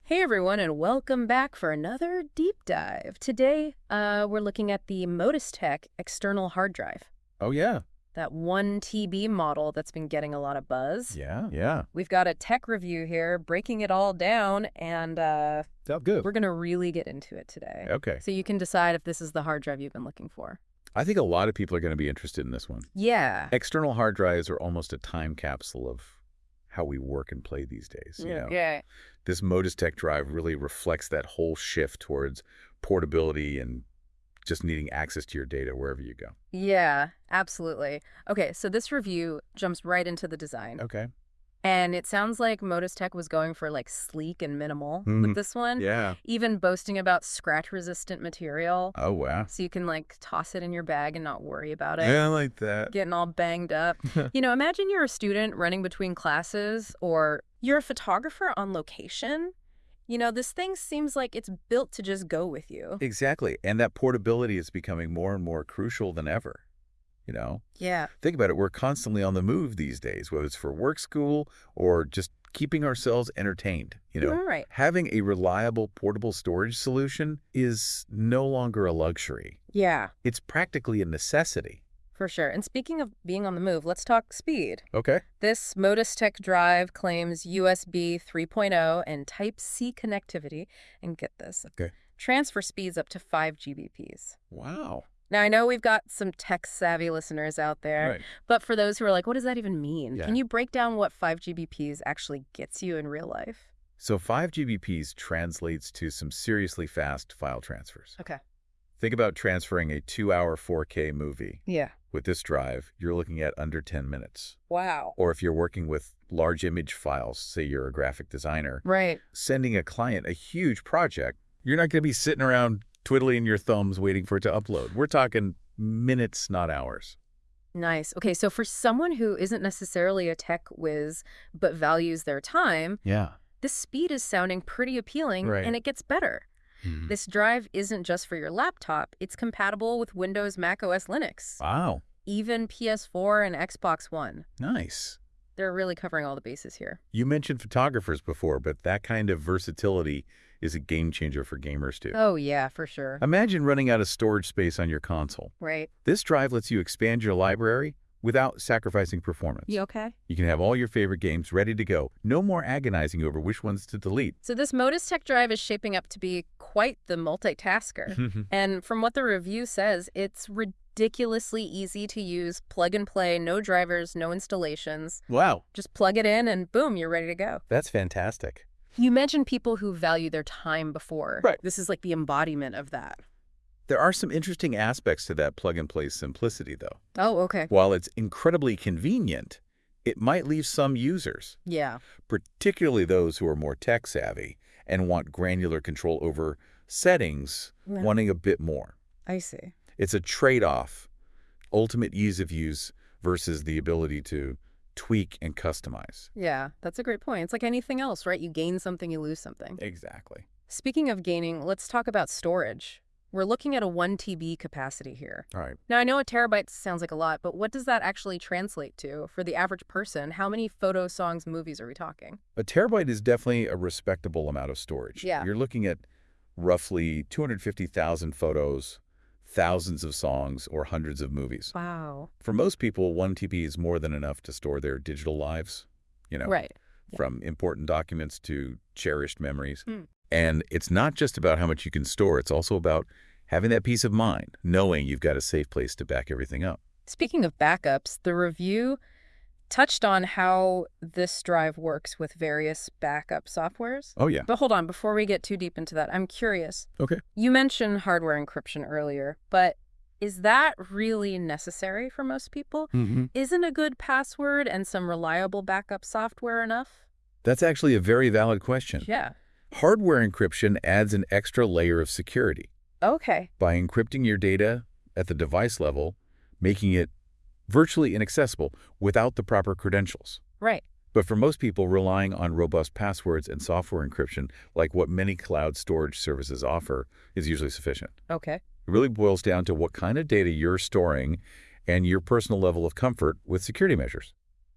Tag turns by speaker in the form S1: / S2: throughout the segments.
S1: Hey everyone, and welcome back for another deep dive. Today, we're looking at the ModusTech External Hard Drive,
S2: Oh, yeah.
S1: that 1 TB model that's been getting a lot of buzz.
S2: Yeah.
S1: We've got a tech review here, breaking it all down, and
S2: Felt good.
S1: we're going to really get into it today.
S2: Okay.
S1: So you can decide if this is the hard drive you've been looking for.
S2: I think a lot of people are going to be interested in this one.
S1: Yeah.
S2: External hard drives are almost a time capsule of how we work and play these days.
S1: Yeah.
S2: This ModusTech drive really reflects that whole shift towards portability and just needing access to your data wherever you go.
S1: Yeah, absolutely. Okay, so this review jumps right into the design.
S2: Okay.
S1: And it sounds like ModusTech was going for like sleek and minimal with this one.
S2: Yeah.
S1: Even boasting about scratch-resistant material.
S2: Oh, wow.
S1: So you can like toss it in your bag and not worry about it.
S2: Yeah, I like that.
S1: Getting all banged up. Imagine you're a student running between classes, or you're a photographer on location. This thing seems like it's built to just go with you.
S2: Exactly. And that portability is becoming more and more crucial than ever.
S1: Yeah.
S2: Think about it. We're constantly on the move these days, whether it's for work, school, or just keeping ourselves entertained.
S1: Right.
S2: Having a reliable portable storage solution is no longer a luxury.
S1: Yeah,
S2: It's practically a necessity.
S1: for sure. And speaking of being on the move, let's talk speed.
S2: Okay.
S1: This ModusTech drive claims USB 3.0 and Type-C connectivity. And get this.
S2: Okay.
S1: Transfer speeds up to 5 Gbps.
S2: Wow.
S1: Now, I know we've got some tech-savvy listeners out there,
S2: Right.
S1: but for those who are like, what does that even mean?
S2: Yeah.
S1: Can you break down what 5 Gbps actually gets you in real life?
S2: So 5 Gbps translates to some seriously fast file transfers.
S1: Okay.
S2: Think about transferring a 2-hour 4K movie.
S1: Yeah.
S2: With this drive, you're looking at under 10 minutes.
S1: Wow.
S2: Or if you're working with large image files, say you're a graphic designer,
S1: Right.
S2: sending a client a huge project, you're not going to be sitting around twiddling your thumbs waiting for it to upload. We're talking minutes, not hours.
S1: Nice. Okay, so for someone who isn't necessarily a tech whiz but values their time,
S2: Yeah.
S1: this speed is sounding pretty appealing,
S2: Right.
S1: and it gets better. This drive isn't just for your laptop. It's compatible with Windows, Mac OS, Linux,
S2: Wow.
S1: even PS4 and Xbox One.
S2: Nice.
S1: They're really covering all the bases here.
S2: You mentioned photographers before, but that kind of versatility is a game changer for gamers too.
S1: Oh, yeah, for sure.
S2: Imagine running out of storage space on your console.
S1: Right.
S2: This drive lets you expand your library without sacrificing performance.
S1: You okay?
S2: You can have all your favorite games ready to go. No more agonizing over which ones to delete.
S1: So this ModusTech drive is shaping up to be quite the multitasker. And from what the review says, it's ridiculously easy to use, plug and play, no drivers, no installations.
S2: Wow.
S1: Just plug it in and boom, you're ready to go.
S2: That's fantastic.
S1: You mentioned people who value their time before.
S2: Right.
S1: This is like the embodiment of that.
S2: There are some interesting aspects to that plug-and-play simplicity, though.
S1: Oh, okay.
S2: While it's incredibly convenient, it might leave some users,
S1: Yeah.
S2: particularly those who are more tech-savvy and want granular control over settings,
S1: Yeah.
S2: wanting a bit more.
S1: I see.
S2: It's a trade-off, ultimate ease of use versus the ability to tweak and customize.
S1: Yeah, that's a great point. It's like anything else, right? You gain something, you lose something.
S2: Exactly.
S1: Speaking of gaining, let's talk about storage. We're looking at a 1 TB capacity here.
S2: All right.
S1: Now, I know a terabyte sounds like a lot, but what does that actually translate to for the average person? How many photos, songs, movies are we talking?
S2: A terabyte is definitely a respectable amount of storage.
S1: Yeah.
S2: You're looking at roughly 250,000 photos, thousands of songs, or hundreds of movies.
S1: Wow.
S2: For most people, 1 TB is more than enough to store their digital lives,
S1: Right. Yeah.
S2: from important documents to cherished memories.
S1: Hmm.
S2: And it's not just about how much you can store. It's also about having that peace of mind, knowing you've got a safe place to back everything up.
S1: Speaking of backups, the review touched on how this drive works with various backup softwares.
S2: Oh, yeah.
S1: But hold on, before we get too deep into that, I'm curious.
S2: Okay.
S1: You mentioned hardware encryption earlier, but is that really necessary for most people? Isn't a good password and some reliable backup software enough?
S2: That's actually a very valid question.
S1: Yeah.
S2: Hardware encryption adds an extra layer of security.
S1: Okay.
S2: By encrypting your data at the device level, making it virtually inaccessible without the proper credentials.
S1: Right.
S2: But for most people, relying on robust passwords and software encryption, like what many cloud storage services offer, is usually sufficient.
S1: Okay.
S2: It really boils down to what kind of data you're storing and your personal level of comfort with security measures.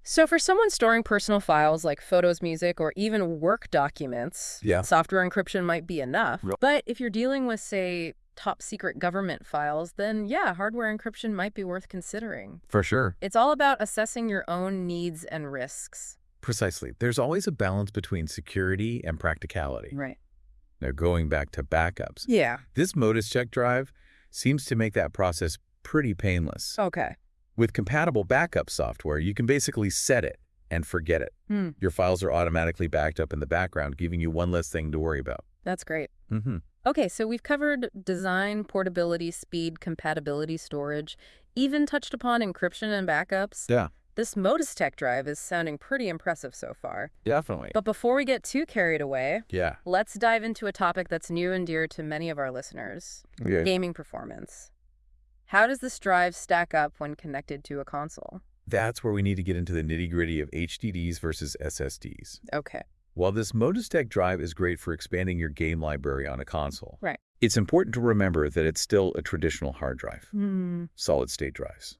S1: So for someone storing personal files like photos, music, or even work documents,
S2: Yeah.
S1: software encryption might be enough.
S2: Real-
S1: But if you're dealing with, say, top secret government files, then yeah, hardware encryption might be worth considering.
S2: For sure.
S1: It's all about assessing your own needs and risks.
S2: Precisely. There's always a balance between security and practicality.
S1: Right.
S2: Now, going back to backups,
S1: Yeah.
S2: this ModusTech drive seems to make that process pretty painless.
S1: Okay.
S2: With compatible backup software, you can basically set it and forget it. Your files are automatically backed up in the background, giving you one less thing to worry about.
S1: That's great.
S2: Mm-hmm.
S1: Okay, so we've covered design, portability, speed, compatibility, storage, even touched upon encryption and backups.
S2: Yeah,
S1: This ModusTech drive is sounding pretty impressive so far.
S2: definitely.
S1: But before we get too carried away,
S2: Yeah.
S1: let's dive into a topic that's near and dear to many of our listeners,
S2: Okay.
S1: gaming performance. How does this drive stack up when connected to a console?
S2: That's where we need to get into the nitty-gritty of HDDs versus SSDs.
S1: Okay.
S2: While this ModusTech drive is great for expanding your game library on a console,
S1: Right.
S2: it's important to remember that it's still a traditional hard drive, solid-state drives.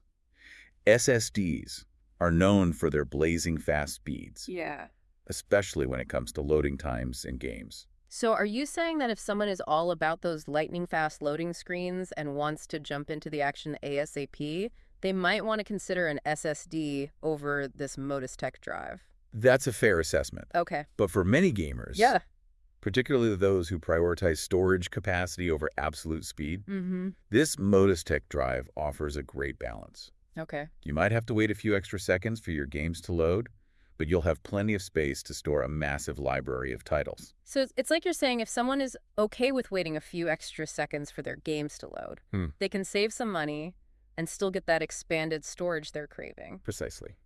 S2: SSDs are known for their blazing fast speeds,
S1: Yeah.
S2: especially when it comes to loading times in games.
S1: So are you saying that if someone is all about those lightning-fast loading screens and wants to jump into the action ASAP, they might want to consider an SSD over this ModusTech drive?
S2: That's a fair assessment.
S1: Okay.
S2: But for many gamers,
S1: Yeah.
S2: particularly those who prioritize storage capacity over absolute speed,
S1: Mm-hmm.
S2: this ModusTech drive offers a great balance.
S1: Okay.
S2: You might have to wait a few extra seconds for your games to load, but you'll have plenty of space to store a massive library of titles.
S1: So it's like you're saying if someone is okay with waiting a few extra seconds for their games to load, they can save some money and still get that expanded storage they're craving.
S2: Precisely.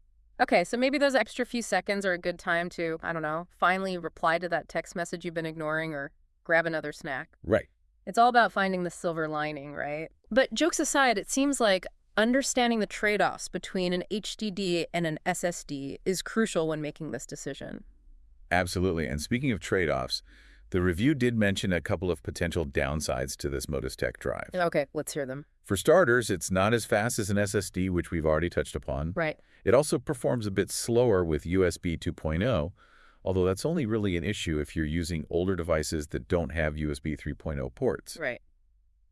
S1: Okay, so maybe those extra few seconds are a good time to, I don't know, finally reply to that text message you've been ignoring or grab another snack.
S2: Right.
S1: It's all about finding the silver lining, right? But jokes aside, it seems like understanding the trade-offs between an HDD and an SSD is crucial when making this decision.
S2: Absolutely. And speaking of trade-offs, the review did mention a couple of potential downsides to this ModusTech drive.
S1: Okay, let's hear them.
S2: For starters, it's not as fast as an SSD, which we've already touched upon.
S1: Right.
S2: It also performs a bit slower with USB 2.0, although that's only really an issue if you're using older devices that don't have USB 3.0 ports.
S1: Right.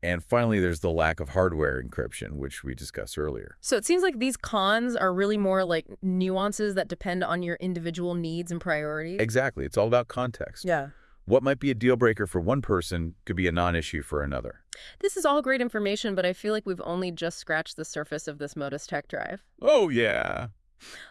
S2: And finally, there's the lack of hardware encryption, which we discussed earlier.
S1: So it seems like these cons are really more like nuances that depend on your individual needs and priorities.
S2: Exactly. It's all about context.
S1: Yeah.
S2: What might be a deal breaker for one person could be a non-issue for another.
S1: This is all great information, but I feel like we've only just scratched the surface of this ModusTech drive.
S2: Oh, yeah.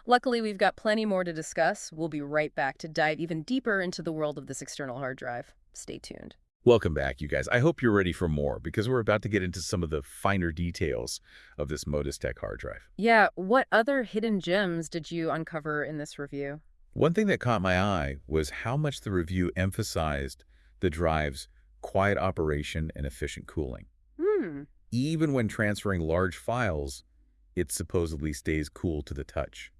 S1: Luckily, we've got plenty more to discuss. We'll be right back to dive even deeper into the world of this external hard drive. Stay tuned.
S2: Welcome back, you guys. I hope you're ready for more because we're about to get into some of the finer details of this ModusTech hard drive.
S1: Yeah, what other hidden gems did you uncover in this review?
S2: One thing that caught my eye was how much the review emphasized the drive's quiet operation and efficient cooling. Even when transferring large files, it supposedly stays cool to the touch.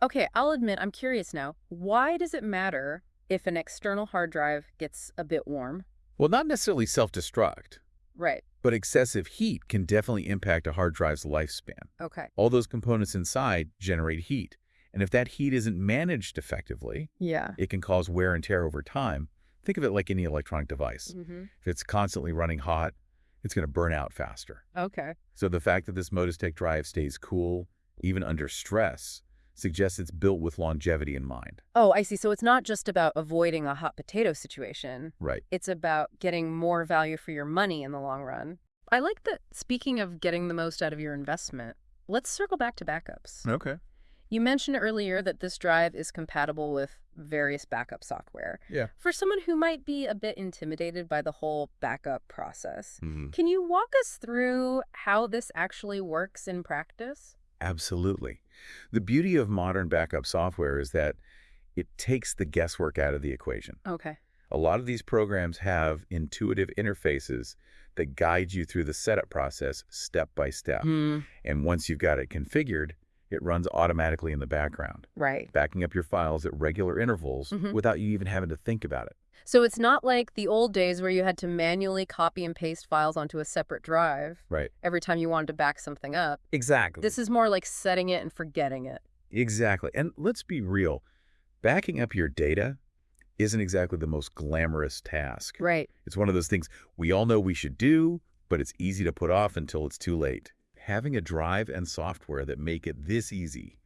S1: Okay, I'll admit, I'm curious now. Why does it matter if an external hard drive gets a bit warm?
S2: Well, not necessarily self-destruct,
S1: Right.
S2: but excessive heat can definitely impact a hard drive's lifespan.
S1: Okay.
S2: All those components inside generate heat, and if that heat isn't managed effectively,
S1: Yeah.
S2: it can cause wear and tear over time. Think of it like any electronic device. If it's constantly running hot, it's going to burn out faster.
S1: Okay.
S2: So the fact that this ModusTech drive stays cool, even under stress, suggests it's built with longevity in mind.
S1: Oh, I see. So it's not just about avoiding a hot potato situation.
S2: Right.
S1: It's about getting more value for your money in the long run. I like that. Speaking of getting the most out of your investment, let's circle back to backups.
S2: Okay.
S1: You mentioned earlier that this drive is compatible with various backup software.
S2: Yeah.
S1: For someone who might be a bit intimidated by the whole backup process,
S2: Mm-hmm.
S1: can you walk us through how this actually works in practice?
S2: Absolutely. The beauty of modern backup software is that it takes the guesswork out of the equation.
S1: Okay.
S2: A lot of these programs have intuitive interfaces that guide you through the setup process step by step. And once you've got it configured, it runs automatically in the background,
S1: Right.
S2: backing up your files at regular intervals without you even having to think about it.
S1: So it's not like the old days where you had to manually copy and paste files onto a separate drive
S2: Right.
S1: every time you wanted to back something up.
S2: Exactly.
S1: This is more like setting it and forgetting it.
S2: Exactly. And let's be real. Backing up your data isn't exactly the most glamorous task.
S1: Right.
S2: It's one of those things we all know we should do, but it's easy to put off until it's too late. Having a drive and software that make it this easy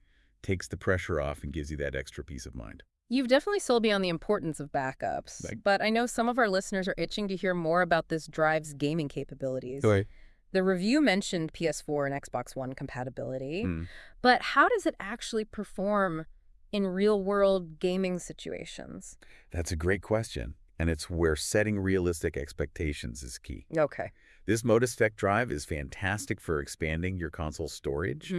S2: takes the pressure off and gives you that extra peace of mind.
S1: You've definitely sold me on the importance of backups,
S2: Like-
S1: but I know some of our listeners are itching to hear more about this drive's gaming capabilities.
S2: Okay.
S1: The review mentioned PS4 and Xbox One compatibility,
S2: Hmm.
S1: but how does it actually perform in real-world gaming situations?
S2: That's a great question, and it's where setting realistic expectations is key.
S1: Okay.
S2: This ModusTech drive is fantastic for expanding your console storage,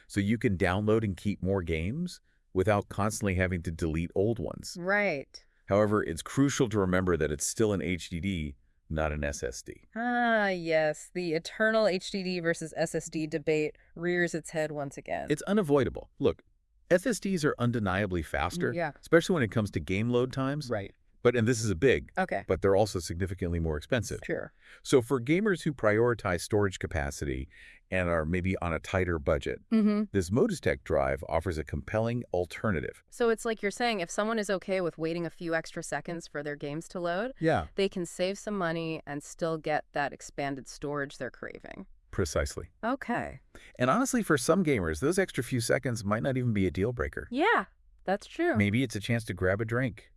S2: so you can download and keep more games without constantly having to delete old ones.
S1: Right.
S2: However, it's crucial to remember that it's still an HDD, not an SSD.
S1: Ah, yes. The eternal HDD versus SSD debate rears its head once again.
S2: It's unavoidable. Look, SSDs are undeniably faster,
S1: Yeah.
S2: especially when it comes to game load times.
S1: Right.
S2: And this is a big,
S1: Okay.
S2: but they're also significantly more expensive.
S1: Sure.
S2: So for gamers who prioritize storage capacity and are maybe on a tighter budget, this ModusTech drive offers a compelling alternative.
S1: So it's like you're saying, if someone is okay with waiting a few extra seconds for their games to load,
S2: Yeah.
S1: they can save some money and still get that expanded storage they're craving.
S2: Precisely.
S1: Okay.
S2: And honestly, for some gamers, those extra few seconds might not even be a deal breaker.
S1: Yeah, that's true.
S2: Maybe it's a chance to grab a drink,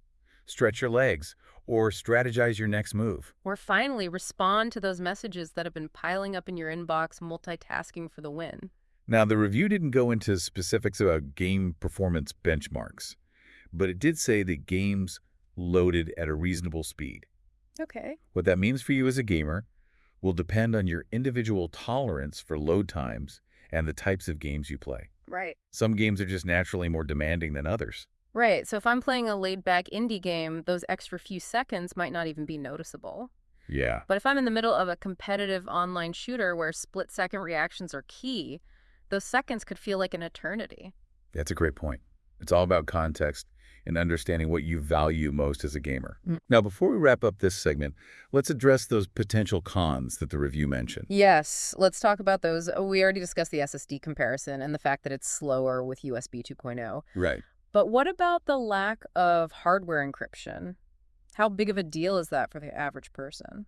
S2: stretch your legs, or strategize your next move.
S1: Or finally respond to those messages that have been piling up in your inbox, multitasking for the win.
S2: Now, the review didn't go into specifics about game performance benchmarks, but it did say that games loaded at a reasonable speed.
S1: Okay.
S2: What that means for you as a gamer will depend on your individual tolerance for load times and the types of games you play.
S1: Right.
S2: Some games are just naturally more demanding than others.
S1: Right. So if I'm playing a laid-back indie game, those extra few seconds might not even be noticeable.
S2: Yeah.
S1: But if I'm in the middle of a competitive online shooter where split-second reactions are key, those seconds could feel like an eternity.
S2: That's a great point. It's all about context and understanding what you value most as a gamer. Now, before we wrap up this segment, let's address those potential cons that the review mentioned.
S1: Yes, let's talk about those. We already discussed the SSD comparison and the fact that it's slower with USB 2.0.
S2: Right.
S1: But what about the lack of hardware encryption? How big of a deal is that for the average person?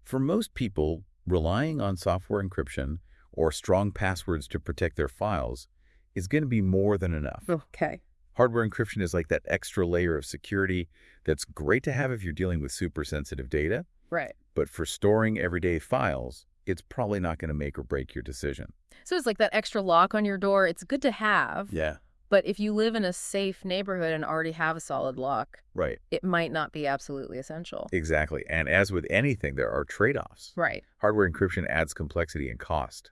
S2: For most people, relying on software encryption or strong passwords to protect their files is going to be more than enough.
S1: Okay.
S2: Hardware encryption is like that extra layer of security that's great to have if you're dealing with super sensitive data,
S1: Right.
S2: but for storing everyday files, it's probably not going to make or break your decision.
S1: So it's like that extra lock on your door. It's good to have.
S2: Yeah.
S1: But if you live in a safe neighborhood and already have a solid lock,
S2: Right.
S1: it might not be absolutely essential.
S2: Exactly. And as with anything, there are trade-offs.
S1: Right.
S2: Hardware encryption adds complexity and cost.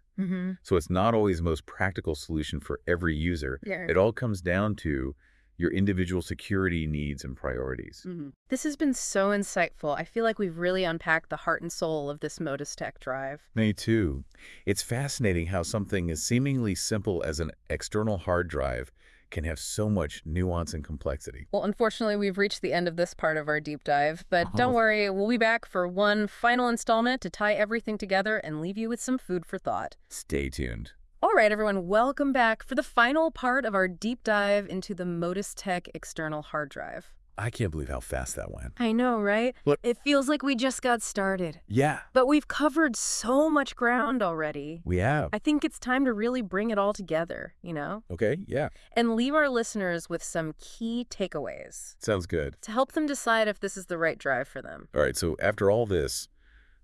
S2: So it's not always the most practical solution for every user.
S1: Yeah.
S2: It all comes down to your individual security needs and priorities.
S1: This has been so insightful. I feel like we've really unpacked the heart and soul of this ModusTech drive.
S2: Me too. It's fascinating how something as seemingly simple as an external hard drive can have so much nuance and complexity.
S1: Well, unfortunately, we've reached the end of this part of our deep dive, but don't worry, we'll be back for one final installment to tie everything together and leave you with some food for thought.
S2: Stay tuned.
S1: All right, everyone, welcome back for the final part of our deep dive into the ModusTech External Hard Drive.
S2: I can't believe how fast that went.
S1: I know, right?
S2: What?
S1: It feels like we just got started.
S2: Yeah,
S1: But we've covered so much ground already.
S2: we have.
S1: I think it's time to really bring it all together, you know?
S2: Okay, yeah.
S1: And leave our listeners with some key takeaways
S2: Sounds good.
S1: to help them decide if this is the right drive for them.
S2: All right, so after all this,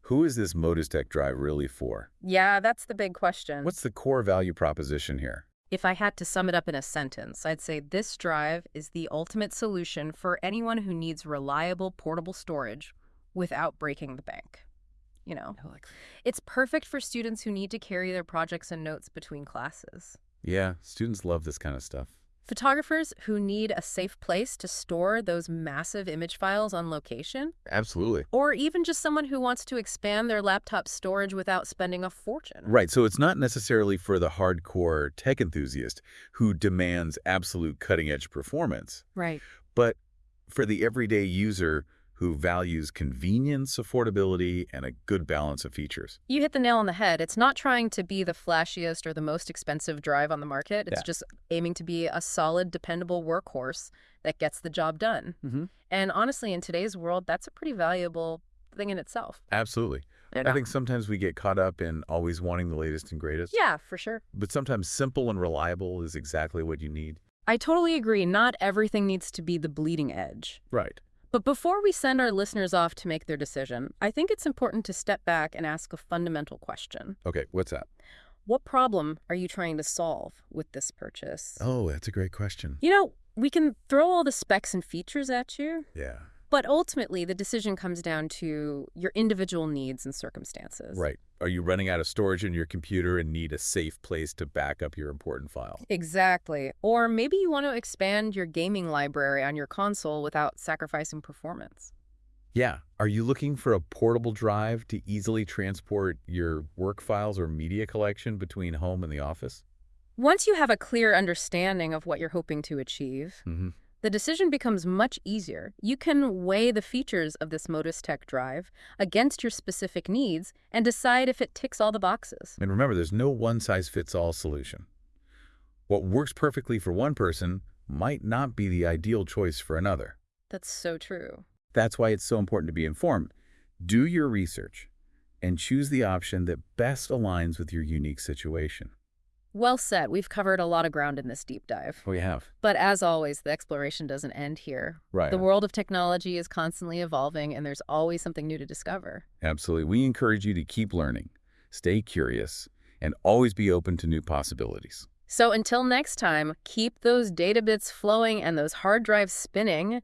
S2: who is this ModusTech drive really for?
S1: Yeah, that's the big question.
S2: What's the core value proposition here?
S1: If I had to sum it up in a sentence, I'd say this drive is the ultimate solution for anyone who needs reliable portable storage without breaking the bank. You know, it's perfect for students who need to carry their projects and notes between classes.
S2: Yeah, students love this kind of stuff.
S1: Photographers who need a safe place to store those massive image files on location,
S2: Absolutely.
S1: or even just someone who wants to expand their laptop storage without spending a fortune.
S2: Right, so it's not necessarily for the hardcore tech enthusiast who demands absolute cutting-edge performance,
S1: Right.
S2: but for the everyday user who values convenience, affordability, and a good balance of features.
S1: You hit the nail on the head. It's not trying to be the flashiest or the most expensive drive on the market. It's
S2: Yeah.
S1: just aiming to be a solid, dependable workhorse that gets the job done.
S2: Mm-hmm.
S1: And honestly, in today's world, that's a pretty valuable thing in itself.
S2: Absolutely. I think sometimes we get caught up in always wanting the latest and greatest.
S1: Yeah, for sure.
S2: But sometimes simple and reliable is exactly what you need.
S1: I totally agree. Not everything needs to be the bleeding edge.
S2: Right.
S1: But before we send our listeners off to make their decision, I think it's important to step back and ask a fundamental question.
S2: Okay, what's that?
S1: What problem are you trying to solve with this purchase?
S2: Oh, that's a great question.
S1: You know, we can throw all the specs and features at you,
S2: Yeah.
S1: but ultimately the decision comes down to your individual needs and circumstances.
S2: Right. Are you running out of storage in your computer and need a safe place to back up your important file?
S1: Exactly. Or maybe you want to expand your gaming library on your console without sacrificing performance.
S2: Yeah. Are you looking for a portable drive to easily transport your work files or media collection between home and the office?
S1: Once you have a clear understanding of what you're hoping to achieve,
S2: Mm-hmm.
S1: the decision becomes much easier. You can weigh the features of this ModusTech drive against your specific needs and decide if it ticks all the boxes.
S2: And remember, there's no one-size-fits-all solution. What works perfectly for one person might not be the ideal choice for another.
S1: That's so true.
S2: That's why it's so important to be informed. Do your research and choose the option that best aligns with your unique situation.
S1: Well said. We've covered a lot of ground in this deep dive.
S2: We have.
S1: But as always, the exploration doesn't end here.
S2: Right.
S1: The world of technology is constantly evolving, and there's always something new to discover.
S2: Absolutely. We encourage you to keep learning, stay curious, and always be open to new possibilities.
S1: So until next time, keep those data bits flowing and those hard drives spinning.